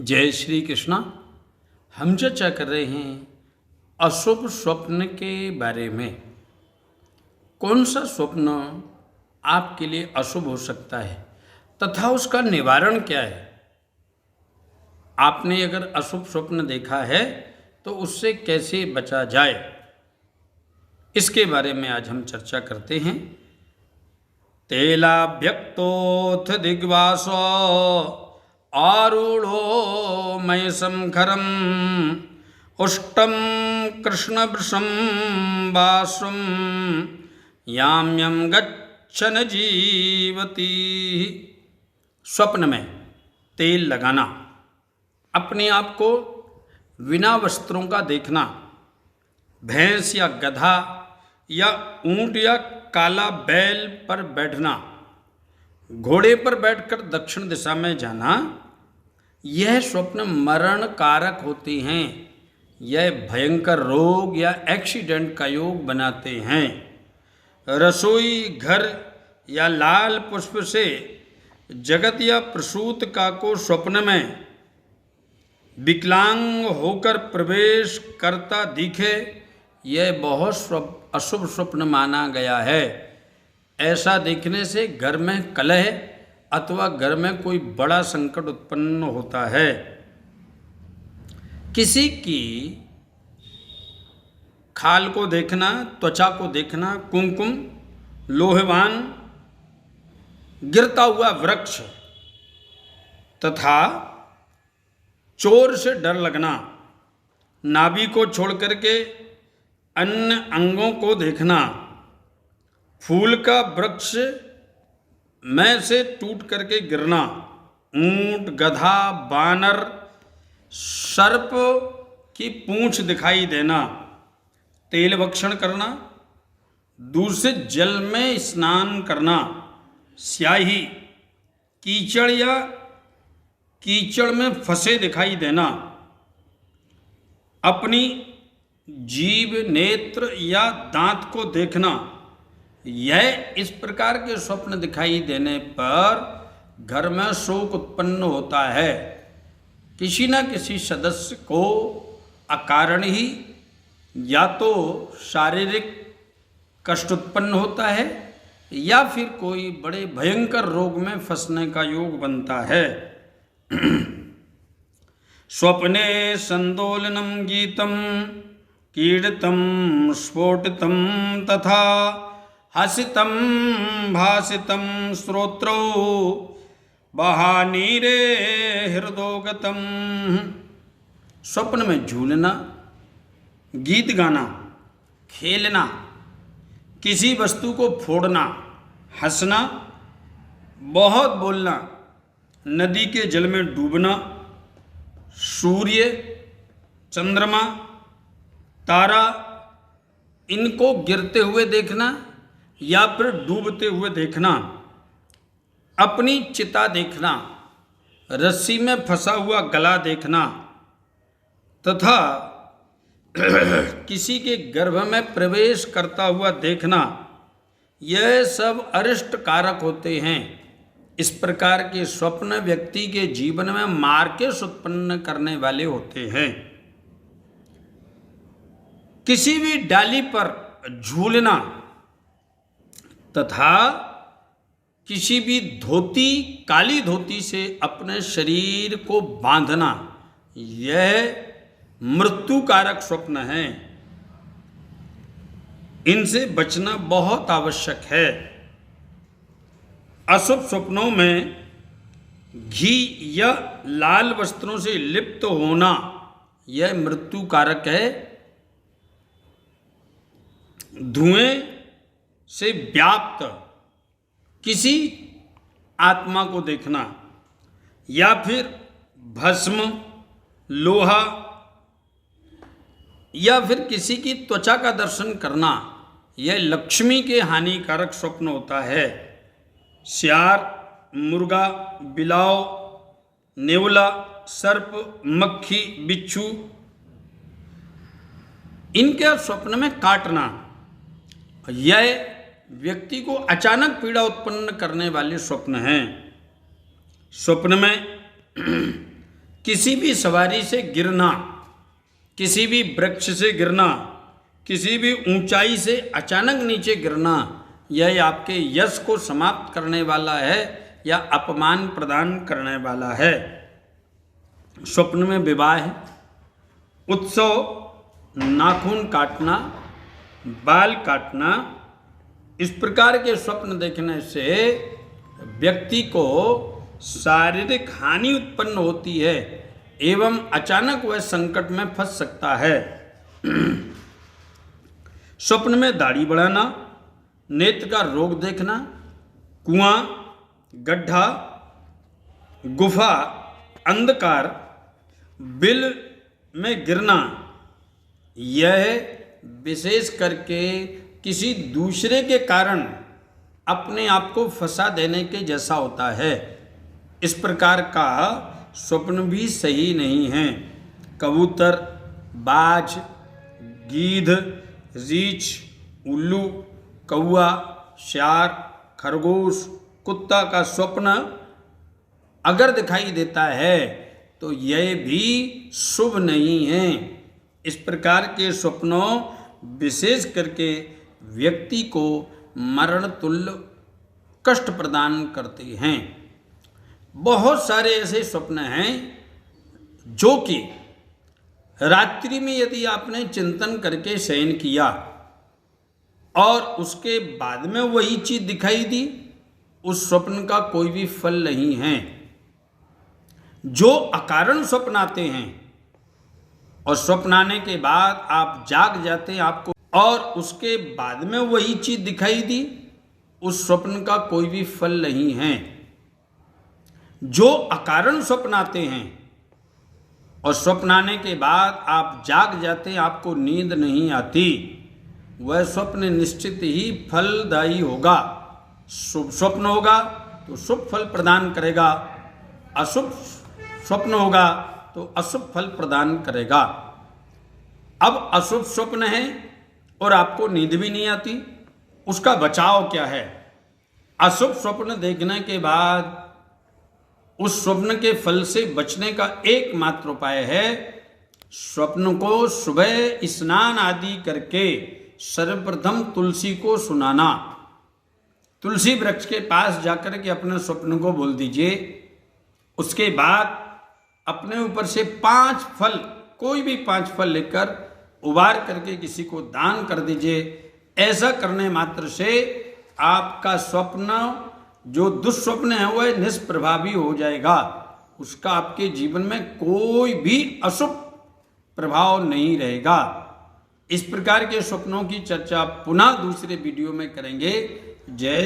जय श्री कृष्णा। हम चर्चा कर रहे हैं अशुभ स्वप्न के बारे में। कौन सा स्वप्न आपके लिए अशुभ हो सकता है तथा उसका निवारण क्या है। आपने अगर अशुभ स्वप्न देखा है तो उससे कैसे बचा जाए, इसके बारे में आज हम चर्चा करते हैं। तेलाभ्यक्तोऽथ दिग्वासो आरूढ़ो मयसंखरम उष्टम कृष्णवृषं वासुम याम यम गच्छन जीवती। स्वप्न में तेल लगाना, अपने आप को बिना वस्त्रों का देखना, भैंस या गधा या ऊंट या काला बैल पर बैठना, घोड़े पर बैठकर दक्षिण दिशा में जाना, यह स्वप्न मरण कारक होते हैं। यह भयंकर रोग या एक्सीडेंट का योग बनाते हैं। रसोई घर या लाल पुष्प से जगत या प्रसूत का को स्वप्न में विकलांग होकर प्रवेश करता दिखे, यह बहुत अशुभ स्वप्न माना गया है। ऐसा देखने से घर में कलह अथवा घर में कोई बड़ा संकट उत्पन्न होता है। किसी की खाल को देखना, त्वचा को देखना, कुमकुम, लोहवान, गिरता हुआ वृक्ष तथा चोर से डर लगना, नाभि को छोड़ करके अन्य अंगों को देखना, फूल का वृक्ष में से टूट करके गिरना, ऊंट, गधा, बानर, सर्प की पूंछ दिखाई देना, तेल भक्षण करना, दूषित जल में स्नान करना, स्याही, कीचड़ या कीचड़ में फंसे दिखाई देना, अपनी जीभ, नेत्र या दांत को देखना, यह इस प्रकार के स्वप्न दिखाई देने पर घर में शोक उत्पन्न होता है। किसी न किसी सदस्य को अकारण ही या तो शारीरिक कष्ट उत्पन्न होता है या फिर कोई बड़े भयंकर रोग में फंसने का योग बनता है। स्वप्ने संदोलनम गीतम कीर्तम स्फोटितम तथा हसितम भासितम श्रोत्रो बहानीरे हृदोगतम। स्वप्न में झूलना, गीत गाना, खेलना, किसी वस्तु को फोड़ना, हंसना, बहुत बोलना, नदी के जल में डूबना, सूर्य, चंद्रमा, तारा, इनको गिरते हुए देखना या फिर डूबते हुए देखना, अपनी चिता देखना, रस्सी में फंसा हुआ गला देखना तथा किसी के गर्भ में प्रवेश करता हुआ देखना, यह सब अरिष्ट कारक होते हैं। इस प्रकार के स्वप्न व्यक्ति के जीवन में मार्केश उत्पन्न करने वाले होते हैं। किसी भी डाली पर झूलना तथा किसी भी धोती, काली धोती से अपने शरीर को बांधना, यह मृत्यु कारक स्वप्न है। इनसे बचना बहुत आवश्यक है। अशुभ स्वप्नों में घी या लाल वस्त्रों से लिप्त होना, यह मृत्यु कारक है। धुएं से व्याप्त किसी आत्मा को देखना या फिर भस्म, लोहा या फिर किसी की त्वचा का दर्शन करना, यह लक्ष्मी के हानिकारक स्वप्न होता है। सियार, मुर्गा, बिलाव, नेवला, सर्प, मक्खी, बिच्छू, इनके स्वप्न में काटना, यह व्यक्ति को अचानक पीड़ा उत्पन्न करने वाले स्वप्न हैं। स्वप्न में किसी भी सवारी से गिरना, किसी भी वृक्ष से गिरना, किसी भी ऊंचाई से अचानक नीचे गिरना, यह आपके यश को समाप्त करने वाला है या अपमान प्रदान करने वाला है। स्वप्न में विवाह, उत्सव, नाखून काटना, बाल काटना, इस प्रकार के स्वप्न देखने से व्यक्ति को शारीरिक हानि उत्पन्न होती है एवं अचानक वह संकट में फंस सकता है। स्वप्न में दाढ़ी बढ़ाना, नेत्र का रोग देखना, कुआं, गड्ढा, गुफा, अंधकार, बिल में गिरना, यह विशेष करके किसी दूसरे के कारण अपने आप को फंसा देने के जैसा होता है। इस प्रकार का स्वप्न भी सही नहीं है। कबूतर, बाज, गीध, रीछ, उल्लू, कौआ, सियार, खरगोश, कुत्ता का स्वप्न अगर दिखाई देता है तो यह भी शुभ नहीं है। इस प्रकार के स्वप्नों विशेष करके व्यक्ति को मरण तुल्य कष्ट प्रदान करते हैं। बहुत सारे ऐसे स्वप्न हैं जो कि रात्रि में यदि आपने चिंतन करके शयन किया और उसके बाद में वही चीज दिखाई दी, उस स्वप्न का कोई भी फल नहीं है। जो अकारण स्वप्न आते हैं और स्वप्न आने के बाद आप जाग जाते हैं आपको, और उसके बाद में वही चीज दिखाई दी, उस स्वप्न का कोई भी फल नहीं है। जो अकारण स्वप्न आते हैं और स्वप्न आने के बाद आप जाग जाते हैं, आपको नींद नहीं आती, वह स्वप्न निश्चित ही फलदायी होगा। शुभ स्वप्न होगा तो शुभ फल प्रदान करेगा, अशुभ स्वप्न होगा तो अशुभ फल प्रदान करेगा। अब अशुभ स्वप्न है और आपको नींद भी नहीं आती, उसका बचाव क्या है? अशुभ स्वप्न देखने के बाद उस स्वप्न के फल से बचने का एकमात्र उपाय है स्वप्न को सुबह स्नान आदि करके सर्वप्रथम तुलसी को सुनाना। तुलसी वृक्ष के पास जाकर के अपने स्वप्न को बोल दीजिए। उसके बाद अपने ऊपर से 5 फल, कोई भी 5 फल लेकर उबार करके किसी को दान कर दीजिए। ऐसा करने मात्र से आपका स्वप्न जो दुष्स्वप्न है वह निष्प्रभावी हो जाएगा। उसका आपके जीवन में कोई भी अशुभ प्रभाव नहीं रहेगा। इस प्रकार के स्वप्नों की चर्चा पुनः दूसरे वीडियो में करेंगे। जय